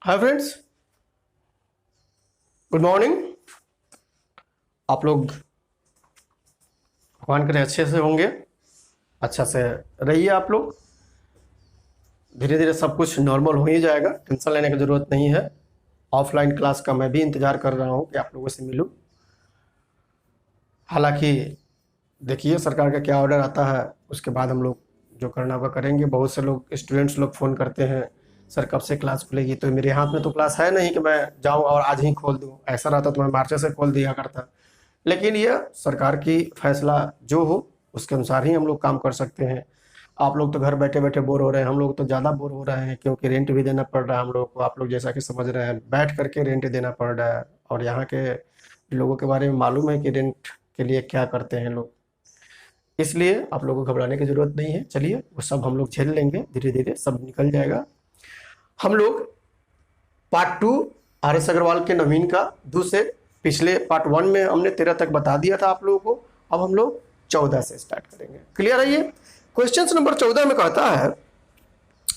Hi friends, good morning. आप लोग भगवान करे अच्छे से होंगे, अच्छा से रहिए। आप लोग धीरे धीरे सब कुछ नॉर्मल हो ही जाएगा, टेंशन लेने की ज़रूरत नहीं है। ऑफलाइन क्लास का मैं भी इंतज़ार कर रहा हूँ कि आप लोगों से मिलूँ। हालांकि देखिए सरकार का क्या ऑर्डर आता है, उसके बाद हम लोग जो करना होगा करेंगे। बहुत से लोग स्टूडेंट्स लोग फ़ोन करते हैं, सर कब से क्लास खुलेगी। तो मेरे हाथ में तो क्लास है नहीं कि मैं जाऊं और आज ही खोल दूं। ऐसा रहता तो मैं मार्च से खोल दिया करता। लेकिन यह सरकार की फैसला जो हो उसके अनुसार ही हम लोग काम कर सकते हैं। आप लोग तो घर बैठे बैठे बोर हो रहे हैं, हम लोग तो ज़्यादा बोर हो रहे हैं, क्योंकि रेंट भी देना पड़ रहा है हम लोग को। आप लोग जैसा कि समझ रहे हैं, बैठ करके रेंट देना पड़ रहा है। और यहाँ के लोगों के बारे में मालूम है कि रेंट के लिए क्या करते हैं लोग। इसलिए आप लोगों को घबराने की ज़रूरत नहीं है। चलिए वो सब हम लोग झेल लेंगे, धीरे धीरे सब निकल जाएगा। हम लोग पार्ट 2 आर.एस. अग्रवाल के नवीन का दूसरे, पिछले पार्ट 1 में हमने 13 तक बता दिया था आप लोगों को। अब हम लोग 14 से स्टार्ट करेंगे। क्लियर है? ये क्वेश्चन नंबर 14 में कहता है,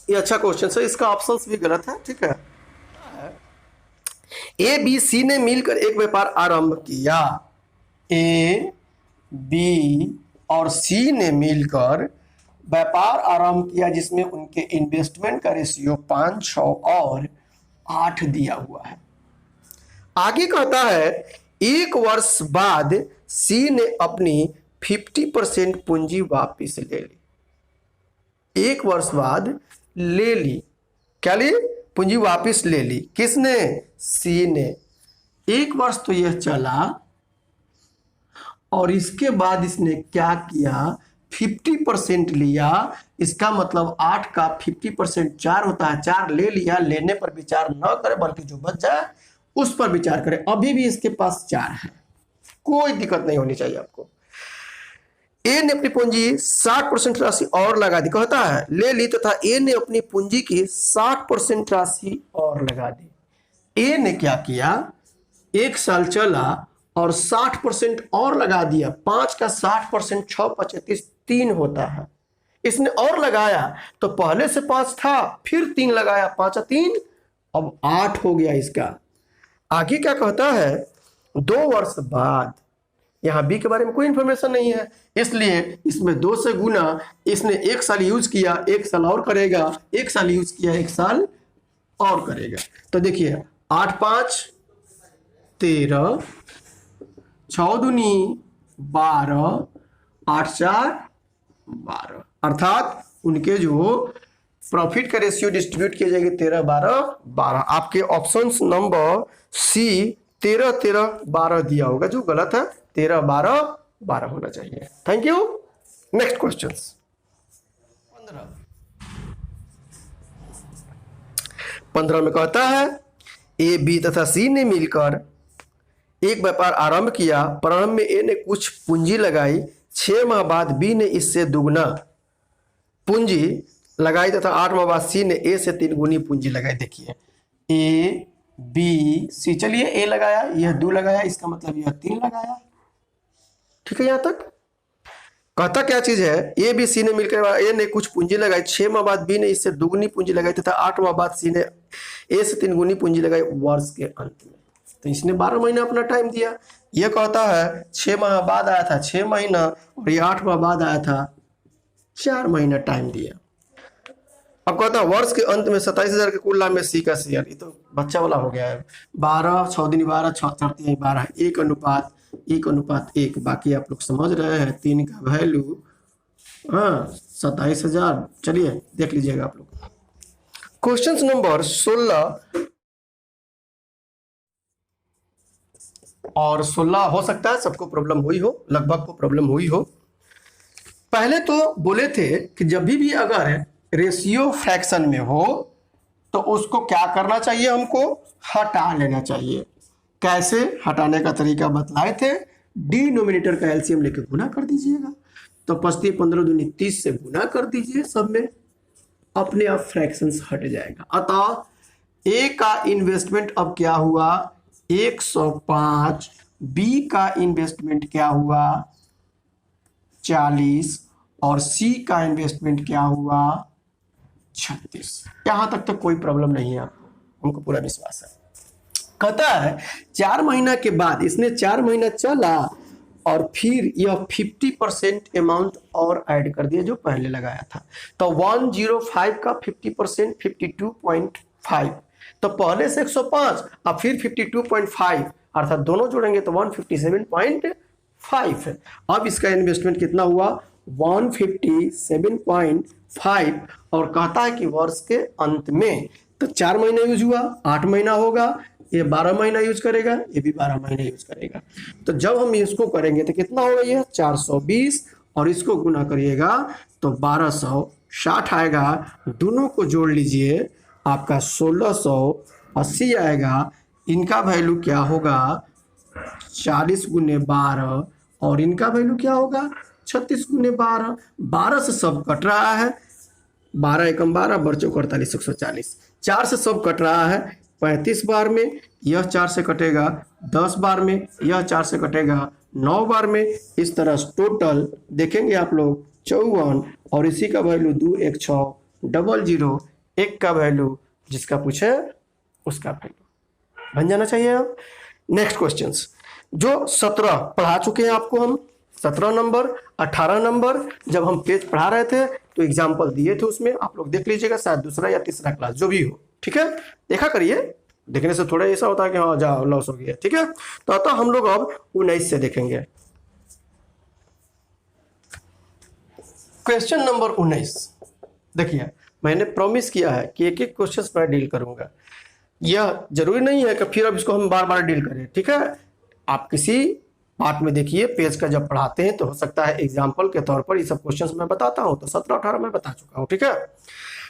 ये अच्छा क्वेश्चन है, इसका ऑप्शंस भी गलत है, ठीक है। ए बी सी ने मिलकर एक व्यापार आरंभ किया। ए बी और सी ने मिलकर व्यापार आरंभ किया जिसमें उनके इन्वेस्टमेंट का रेशियो 5, 6 और 8 दिया हुआ है। आगे कहता है, एक वर्ष बाद सी ने अपनी 50% पूंजी वापस ले ली। एक वर्ष बाद ले ली, क्या ली? पूंजी वापस ले ली। किसने? सी ने। एक वर्ष तो यह चला और इसके बाद इसने क्या किया? 50% लिया। इसका मतलब 8 का 50% 4 होता है। 4 ले लिया, लेने पर विचार न करे बल्कि जो बच जाए उस पर विचार करे। अभी भी इसके पास 4 है, कोई दिक्कत नहीं होनी चाहिए आपको। ए ने अपनी पूंजी 60% राशि और लगा दी। कहता है ले ली तथा ए ने अपनी पूंजी की 60% राशि और लगा दी। ए ने क्या किया? एक साल चला और 60% और लगा दिया। 5 का 60%, 6 25 3 होता है। इसने और लगाया तो पहले से 5 था, फिर 3 लगाया, 5 3, अब 8 हो गया इसका। आगे क्या कहता है? 2 वर्ष बाद, यहां बी के बारे में कोई इंफॉर्मेशन नहीं है, इसलिए इसमें 2 से गुना। इसने 1 साल यूज किया, 1 साल और करेगा, 1 साल यूज किया, 1 साल और करेगा। तो देखिए 8 5 13, 6 दूनी 12, 8 4 12, अर्थात उनके जो प्रॉफिट का रेशियो डिस्ट्रीब्यूट किया जाएगा 13 12 12। आपके ऑप्शंस नंबर सी 13 13 12 दिया होगा, जो गलत है। 13 12 12 होना चाहिए। Thank you. नेक्स्ट क्वेश्चन 15 में कहता है, ए बी तथा सी ने मिलकर एक व्यापार आरंभ किया। प्रारंभ में ए ने कुछ पूंजी लगाई। 6 माह बाद बी ने इससे दुगना पूंजी लगाई तथा 8 माह बाद सी ने ए से 3 गुनी पूंजी लगाई। देखिए ए बी सी, चलिए ए लगाया, यह 2 लगाया, इसका मतलब यह 3 लगाया। ठीक है, यहां तक कहता क्या चीज है? ए बी सी ने मिलकर ए ने कुछ पूंजी लगाई। 6 माह बाद बी ने इससे दुगनी पूंजी लगाई तथा 8 माह बाद सी ने ए से 3 गुनी पूंजी लगाई वर्ष के अंत में। तो इसने 12 महीना अपना टाइम दिया। यह कहता है 6 माह बाद आया था 6 महीना, और ये 8 माह बाद आया था 4 महीना टाइम दिया। अब कहता है वर्ष के अंत में 27,000 के कुल लाभ में सी का शेयर। ये तो बच्चा वाला हो गया है। 12 6 दिन 12 6 4 12, 1:1:1। बाकी आप लोग समझ रहे हैं। 3 का वैल्यू 27,000। चलिए देख लीजिएगा आप लोग। क्वेश्चन नंबर 16 और 16 हो सकता है सबको प्रॉब्लम हुई हो, लगभग को प्रॉब्लम हुई हो। पहले तो बोले थे कि जब भी अगर रेशियो फ्रैक्शन में हो तो उसको क्या करना चाहिए? हमको हटा लेना चाहिए। कैसे हटाने का तरीका बतलाए थे? डिनोमिनेटर का एलसीएम लेके गुना कर दीजिएगा। तो 25 15 दूनी 30 से गुना कर दीजिए, सब में अपने आप फ्रैक्शंस हट जाएगा। अतः ए का इन्वेस्टमेंट अब क्या हुआ? 105। बी का इन्वेस्टमेंट क्या हुआ? 40। और सी का इन्वेस्टमेंट क्या हुआ? 36। यहां तक तो कोई प्रॉब्लम नहीं है आपको। हमको पूरा विश्वास है। कहता है 4 महीना के बाद, इसने 4 महीना चला और फिर यह 50% अमाउंट और ऐड कर दिया जो पहले लगाया था। तो 105 का 50% 52.5, तो पहले से 105 और फिर 52.5, अर्थात दोनों जोड़ेंगे तो 157.5 है। अब इसका इन्वेस्टमेंट कितना हुआ 157.5, और कहता है कि वर्ष के अंत में, तो 4 महीना यूज हुआ, 8 महीना होगा, ये 12 महीना यूज करेगा, ये भी 12 महीना यूज करेगा। तो जब हम इसको करेंगे तो कितना होगा, ये 420 और इसको गुना करिएगा तो 1260 आएगा। दोनों को जोड़ लीजिए, आपका 1680 आएगा। इनका वैल्यू क्या होगा 40 गुने 12, और इनका वैल्यू क्या होगा 36 गुने 12। 12 से सब कट रहा है, 12 एकम 12, बच्चों को 48, 140। 4 से सब कट रहा है 35 बार में, यह 4 से कटेगा 10 बार में, यह 4 से कटेगा 9 बार में। इस तरह टोटल देखेंगे आप लोग 54, और इसी का वैल्यू 2 1 6 00, 1 का वैल्यू जिसका पूछे उसका वैल्यू बन जाना चाहिए। अब नेक्स्ट क्वेश्चंस जो 17 पढ़ा चुके हैं आपको हम, 17 नंबर 18 नंबर जब हम पेज पढ़ा रहे थे तो एग्जाम्पल दिए थे, उसमें आप लोग देख लीजिएगा, शायद दूसरा या तीसरा क्लास जो भी हो, ठीक है, देखा करिए। देखने से थोड़ा ऐसा होता है कि हाँ जाओ लॉस हो गया, ठीक है। तो अतः हम लोग अब 19 से देखेंगे। क्वेश्चन नंबर 19 देखिए, मैंने प्रॉमिस किया है कि एक एक क्वेश्चन मैं डील करूंगा। यह जरूरी नहीं है कि फिर अब इसको हम बार बार डील करें, ठीक है। आप किसी पार्ट में देखिए, पेज का जब पढ़ाते हैं तो हो सकता है एग्जाम्पल के तौर पर ये सब क्वेश्चंस मैं बताता हूं, तो 17-18 मैं बता चुका हूं, ठीक है।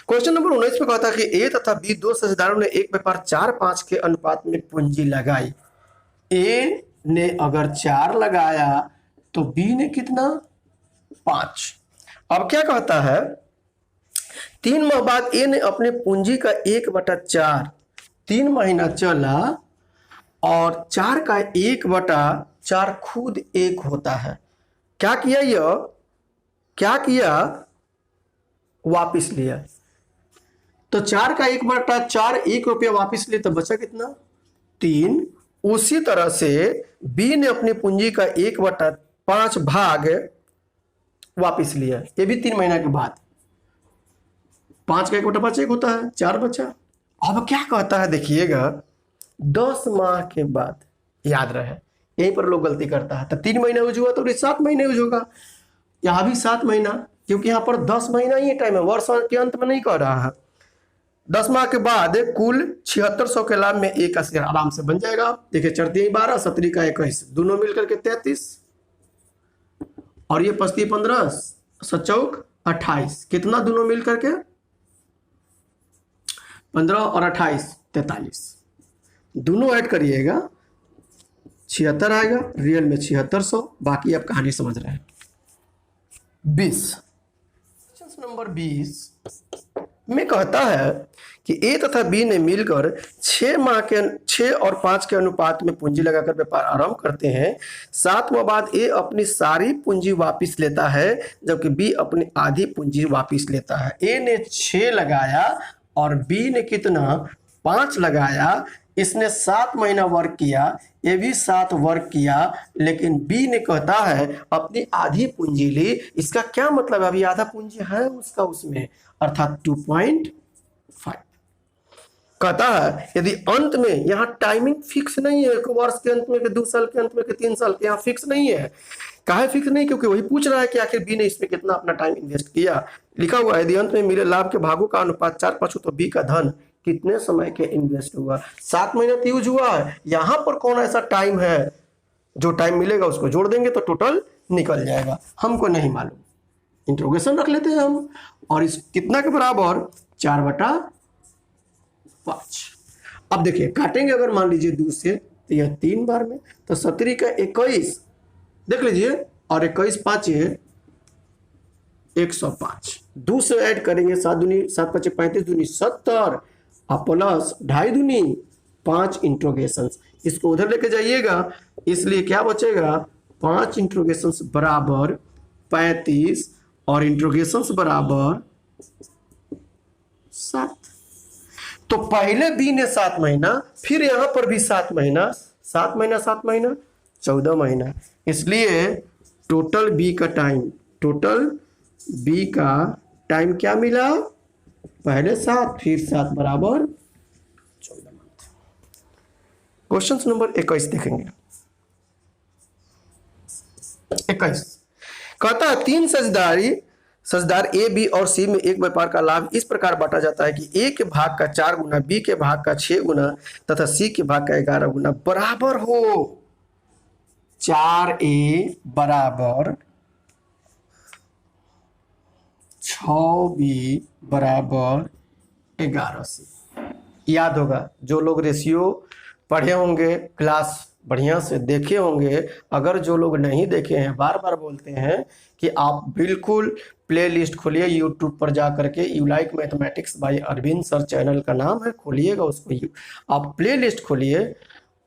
क्वेश्चन नंबर 19 में कहता है कि ए तथा बी दो साझेदारों ने एक व्यापार 4-5 के अनुपात में पूंजी लगाई। ए ने अगर 4 लगाया तो बी ने कितना 5। अब क्या कहता है 3 माह बाद ए ने अपने पूंजी का 1/4, 3 महीना चला और 4 का 1/4 खुद 1 होता है। क्या किया, यह क्या किया, वापिस लिया। तो 4 का 1/4 1 रुपया वापिस लिया, तो बचा कितना 3। उसी तरह से बी ने अपनी पूंजी का 1/5 भाग वापिस लिया, ये भी 3 महीना के बाद। 5 का 1/5 1 होता है, 4 बचा। अब क्या कहता है देखिएगा 10 माह के बाद, याद रहे यहीं पर लोग गलती करता है। तो 3 महीना यूज हुआ तो 7 महीने यूज होगा, यहां भी 7 महीना, क्योंकि यहां पर 10 महीना ही टाइम है, वर्ष के अंत में नहीं कर रहा है। 10 माह के बाद कुल 7600 के लाभ में एक शेयर आराम से बन जाएगा। देखिए 4 12, 17 का 21, दोनों मिलकर के 33, और ये 5 15, 7 28, कितना दोनों मिलकर के 15 और 28 43, दोनों ऐड करिएगा 76 आएगा, रियल में 7600, बाकी आप कहानी समझ रहे हैं। 20 नंबर 20 में कहता है कि ए तथा बी ने मिलकर 6 और 5 के अनुपात में पूंजी लगाकर व्यापार आरंभ करते हैं। 7 माह बाद ए अपनी सारी पूंजी वापस लेता है, जबकि बी अपनी आधी पूंजी वापस लेता है। ए ने 6 लगाया और बी ने कितना 5 लगाया। इसने 7 महीना वर्क किया, ये भी 7 वर्क किया, लेकिन बी ने कहता है अपनी आधी पूंजी ली। इसका क्या मतलब है, अभी आधा पूंजी है उसका उसमें, अर्थात 2.5। कहता है यदि अंत में, यहाँ टाइमिंग फिक्स नहीं है कि वर्ष के अंत में, कि 2 साल के अंत में, कि 3 साल के, यहाँ फिक्स नहीं है। काहे फिक्स नहीं, क्योंकि वही पूछ रहा है कि आखिर बी ने इसमें कितना अपना टाइम इन्वेस्ट किया। लिखा हुआ है यदि अंत में मिले लाभ के भागों का अनुपात 4-5 हो तो बी का धन कितने समय के इन्वेस्ट हुआ। 7 महीने तो यूज हुआ है, यहाँ पर कौन ऐसा टाइम है, जो टाइम मिलेगा उसको जोड़ देंगे तो टोटल निकल जाएगा। हमको नहीं मालूम, इंट्रोगेशन रख लेते हैं हम, और इस कितना के बराबर 4/5। अब देखिए काटेंगे अगर मान लीजिए 2 से, तो यह 3 बार में, तो 17 का 21 देख लीजिए, और 21 5 105, 2 से ऐड करेंगे 7 दूनी 7 5 35 दूनी 70, और प्लस 2.5 दूनी 5 इंट्रोगेशन, इसको उधर लेके जाइएगा, इसलिए क्या बचेगा 5 इंट्रोगेशन बराबर 35 और इंट्रोगेशन बराबर 7। तो पहले बी ने 7 महीना, फिर यहां पर भी 7 महीना, 7 महीना 7 महीना 14 महीना, इसलिए टोटल बी का टाइम क्या मिला, पहले 7 फिर 7 बराबर 14 मंथ। क्वेश्चन नंबर 21 देखेंगे। 21 कहता है 3 साझेदार ए बी और सी में एक व्यापार का लाभ इस प्रकार बांटा जाता है कि ए के भाग का 4 गुना, बी के भाग का 6 गुना तथा सी के भाग का 11 गुना बराबर हो 4A बराबर 6B बराबर 11C। याद होगा, जो लोग रेशियो पढ़े होंगे, क्लास बढ़िया से देखे होंगे, अगर जो लोग नहीं देखे हैं, बार बार बोलते हैं कि आप बिल्कुल प्लेलिस्ट खोलिए यूट्यूब पर जा करके, you like mathematics by Arvind sir channel का नाम है, खोलिएगा उसको, आप प्लेलिस्ट खोलिए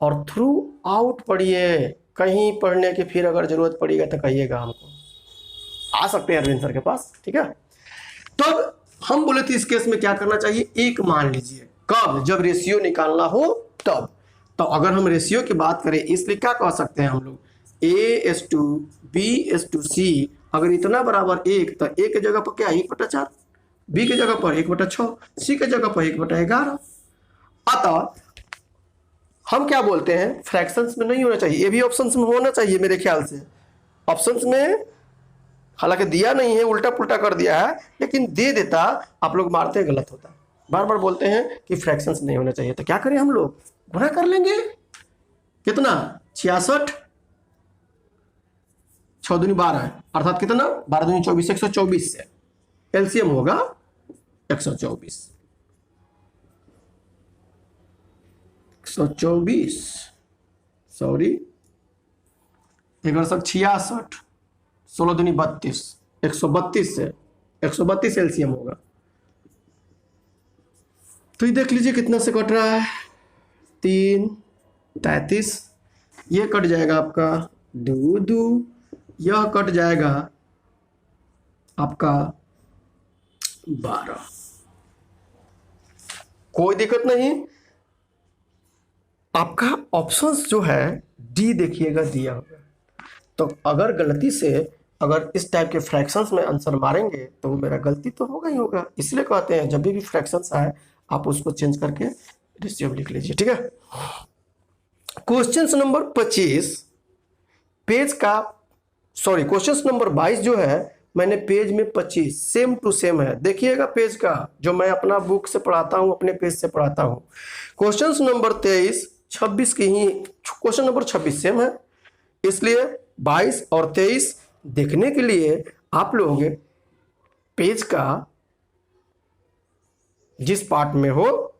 और थ्रू आउट पढ़िए। कहीं पढ़ने की फिर अगर जरूरत पड़ेगा तो कहिएगा हमको, आ सकते हैं अरविंद सर के पास, ठीक है। तो हम बोले थे इस केस में क्या करना चाहिए, एक मान लीजिए, कब, जब रेशियो निकालना हो तब। तो अगर हम रेशियो की बात करें, इसलिए क्या कह सकते हैं हम लोग, A/B/C, अगर इतना बराबर 1 तो A के जगह पर क्या 1/4, B के जगह पर 1/6, C के जगह पर 1/11। अतः हम क्या बोलते हैं, फ्रैक्शंस में नहीं होना चाहिए, ये भी ऑप्शंस में होना चाहिए मेरे ख्याल से। ऑप्शंस में हालांकि दिया नहीं है, उल्टा पुल्टा कर दिया है, लेकिन दे देता, आप लोग मारते हैं गलत होता। बार बार बोलते हैं कि फ्रैक्शंस नहीं होना चाहिए, तो क्या करें हम लोग, गुणा कर लेंगे। कितना, 66, 6 दूनी 12, अर्थात कितना, 12 दूनी 24, 124 से एलसीएम होगा 124, 124, सॉरी 166, 16 दूनी 32, 132 से 132 एलसीएम होगा। तो ये देख लीजिए कितना से कट रहा है, 3, 33, ये कट जाएगा आपका 2, यह कट जाएगा आपका 12। कोई दिक्कत नहीं। आपका ऑप्शंस जो है डी देखिएगा दिया होगा, तो अगर गलती से अगर इस टाइप के फ्रैक्शंस में आंसर मारेंगे तो वो मेरा गलती तो होगा ही होगा। इसलिए कहते हैं जब भी फ्रैक्शंस आए आप उसको चेंज करके रेशियो लिख लीजिए, ठीक है। क्वेश्चन नंबर 25 पेज का, सॉरी क्वेश्चन नंबर 22 जो है मैंने पेज में 25 सेम टू सेम है, देखिएगा पेज का, जो मैं अपना बुक से पढ़ाता हूं, अपने पेज से पढ़ाता हूं। क्वेश्चन नंबर 23 26 की ही, क्वेश्चन नंबर 26 सेम है, इसलिए 22 और 23 देखने के लिए आप लोग पेज का जिस पार्ट में हो,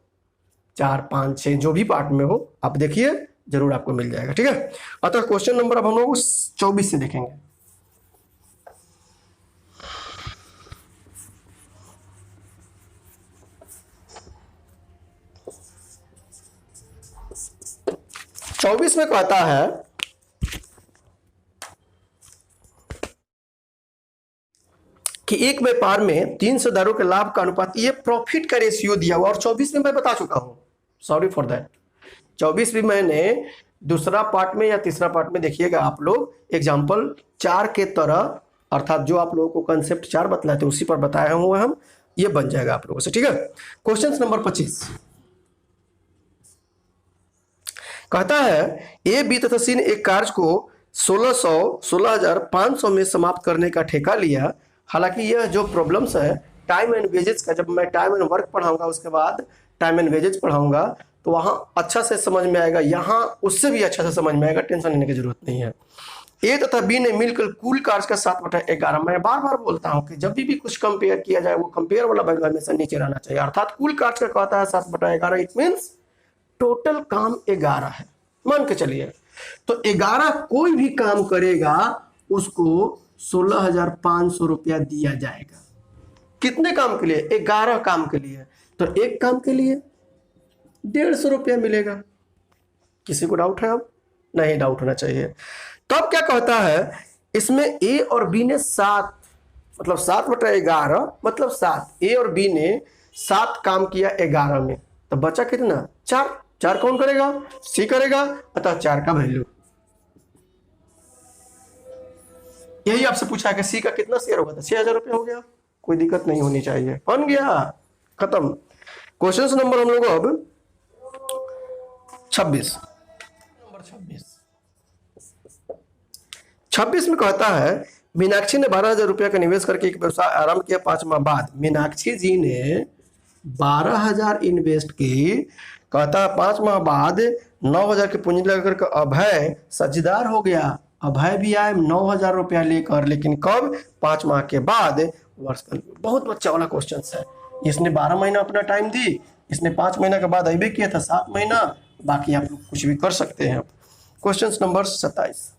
4, 5, 6 जो भी पार्ट में हो आप देखिए, जरूर आपको मिल जाएगा, ठीक है। अतः क्वेश्चन नंबर अब हम लोग 24 से देखेंगे। चौबीस में कहता है कि एक व्यापार में 3 साझेदारों के लाभ का अनुपात, ये प्रॉफिट का रेशियो दिया हुआ, और 24 में मैं बता चुका हूं, सॉरी फॉर दैट। 24 भी मैंने दूसरा पार्ट में या तीसरा पार्ट में देखिएगा आप लोग, एग्जाम्पल 4 के तरह, अर्थात जो आप लोगों को कंसेप्ट 4 बतलाए थे उसी पर बताए हुए हम, ये बन जाएगा आप लोगों से, ठीक है। क्वेश्चन नंबर 25 कहता है ए बी तथा सी ने एक कार्य को 16,500 में समाप्त करने का ठेका लिया। हालांकि यह जो प्रॉब्लम्स है टाइम एंड वेजेस का, जब मैं टाइम एंड वर्क पढ़ाऊंगा उसके बाद टाइम एंड वेजेस पढ़ाऊंगा तो वहां अच्छा से समझ में आएगा, यहाँ उससे भी अच्छा से समझ में आएगा, टेंशन लेने की जरूरत नहीं है। ए तथा बी ने मिलकर कुल कार्य का 7/11, मैं बार बार बोलता हूं कि जब भी कुछ कंपेयर किया जाए वो कंपेयर वाला वैल्यू हमेशा नीचे रहना चाहिए, अर्थात कुल कार्य का कहता है 7/11, इट मीन्स टोटल काम 11 है, मान के चलिए। तो 11 कोई भी काम करेगा उसको 16,500 रुपया दिया जाएगा। कितने काम के लिए, 11 काम के लिए, तो एक काम के लिए 150 रुपया मिलेगा। किसी को डाउट है? अब नहीं डाउट होना चाहिए। तो अब क्या कहता है, इसमें ए और बी ने 7, मतलब 7/11 मतलब 7, ए और बी ने 7 काम किया 11 में, तो बचा कितना 4। 4 कौन करेगा, सी करेगा, अतः 4 का वैल्यू। यही आपसे पूछा है कि सी का कितना शेयर होगा, तो 6000 रुपये हो गया, कोई दिक्कत नहीं होनी चाहिए, बन गया, खत्म। क्वेश्चन नंबर हम लोग अब 26 नंबर 26 में कहता है मीनाक्षी ने 12,000 रुपया का निवेश करके एक व्यवसाय आरंभ किया 5 माह बाद। मीनाक्षी जी ने 12,000 इन्वेस्ट की, कहता है 5 माह बाद 9,000 की पूंजी लगाकर अभय साझेदार हो गया। अभय भी आए 9,000 रुपया लेकर, लेकिन कब, 5 माह के बाद। वर्ष बहुत बच्चा वाला क्वेश्चन है। इसने 12 महीना अपना टाइम दी, इसने 5 महीना के बाद अभी किया था 7 महीना, बाकी आप लोग कुछ भी कर सकते हैं। क्वेश्चन नंबर 27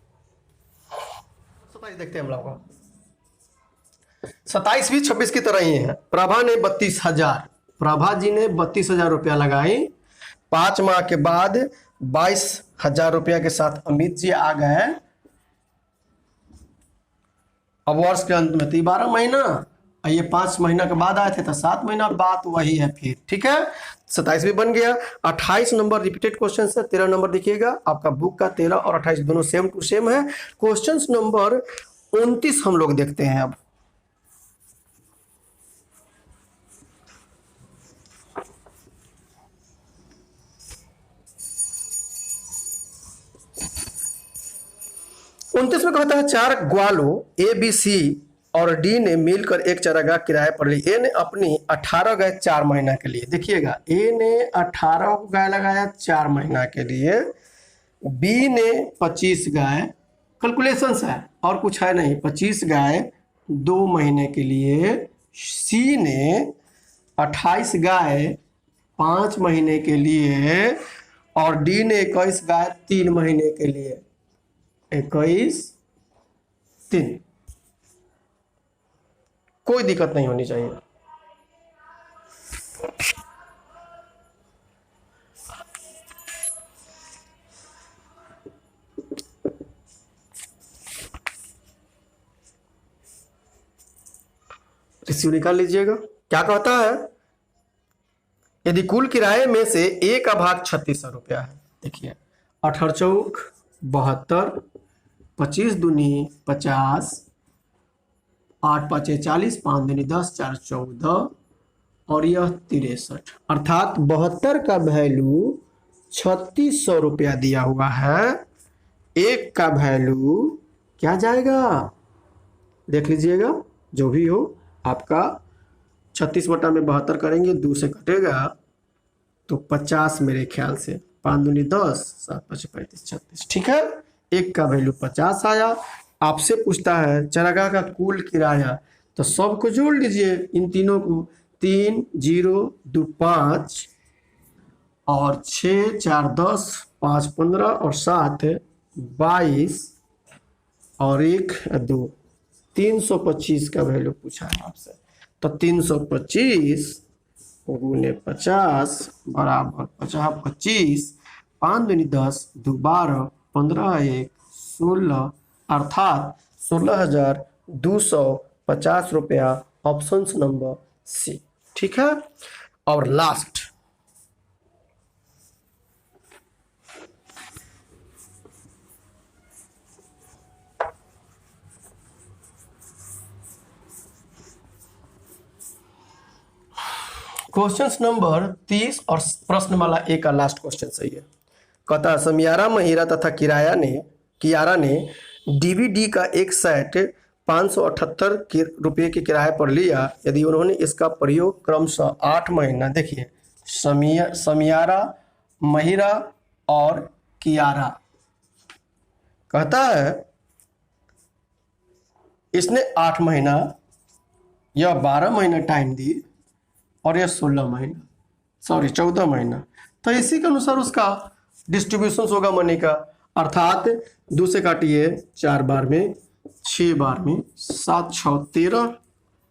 देखते हैं हम लोग। 27 भी 26 की तरह ही है। प्रभा ने 32,000, प्रभा जी ने 32,000 रुपया लगाई, 5 माह के बाद 22,000 रुपया के साथ अमित जी आ गए। अब वर्ष के अंत में 12 महीना, ये 5 महीना के बाद आए थे तो 7 महीना, बात वही है फिर, ठीक है। 27 भी बन गया। 28 नंबर रिपीटेड क्वेश्चन है, 13 नंबर दिखिएगा आपका बुक का, 13 और 28 दोनों सेम टू सेम है। क्वेश्चन नंबर 29 हम लोग देखते हैं अब। उनतीस में कहता है 4 ग्वालों ए बी सी और डी ने मिलकर एक चारागाह किराए पर ली। ए ने अपनी 18 गाय 4 महीना के लिए, देखिएगा ए ने 18 गाय लगाया 4 महीना के लिए, बी ने 25 गाय, कैलकुलेशन है और कुछ है नहीं, 25 गाय 2 महीने के लिए, सी ने 28 गाय 5 महीने के लिए, और डी ने 21 गाय 3 महीने के लिए। 21 3, कोई दिक्कत नहीं होनी चाहिए। रेशियो निकाल लीजिएगा। क्या कहता है, यदि कुल किराए में से ए का भाग 3600 रुपया है, देखिए 18 चौक 72, 25 दूनी 50, 8 5 40, 5 दूनी 10, 4 14 और यह 63, अर्थात 72 का वैल्यू 3600 रुपया दिया हुआ है। एक का वैल्यू क्या जाएगा, देख लीजिएगा, जो भी हो आपका 36 बटा में 72 करेंगे, 2 से कटेगा तो 50 मेरे ख्याल से, 5 दूनी 10, 7 5 35 36, ठीक है। एक का वैल्यू 50 आया। आपसे पूछता है चारागाह का कुल किराया, तो सबको जोड़ लीजिए इन तीनों को, 3 0 2 5 और 6 4 10, 5 15 और 7 22 और 1 2, 325 का वैल्यू पूछा है आपसे। तो 325 गुने 50 बराबर 50 25, 5 दूनी 10, 2 12, 15 1 16, अर्थात 16,250 रुपया, ऑप्शन नंबर सी, ठीक है। और लास्ट क्वेश्चन नंबर 30 और प्रश्नमाला ए का लास्ट क्वेश्चन सही है। कहता है समियारा महिरा तथा कियारा ने डीवीडी का एक सेट 578 रुपये के किराए पर लिया। यदि उन्होंने इसका प्रयोग क्रमशः 8 महीना, देखिए समियारा, महिरा और कियारा, कहता है इसने 8 महीना, यह 12 महीना टाइम दी और यह 14 महीना, तो इसी के अनुसार उसका डिस्ट्रीब्यूशन होगा मनी का, अर्थात 2 से काटिए 4 बार में, 6 बार में, 7 6 13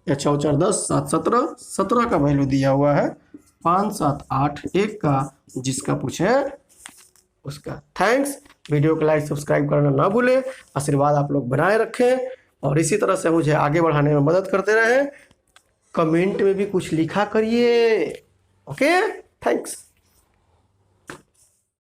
या 6 4 10, 7 17, 17 का वैल्यू दिया हुआ है, 5 7 8 1 का, जिसका पूछे उसका। थैंक्स। वीडियो को लाइक सब्सक्राइब करना ना भूलें, आशीर्वाद आप लोग बनाए रखें और इसी तरह से मुझे आगे बढ़ाने में मदद करते रहें। कमेंट में भी कुछ लिखा करिए। Okay, thanks.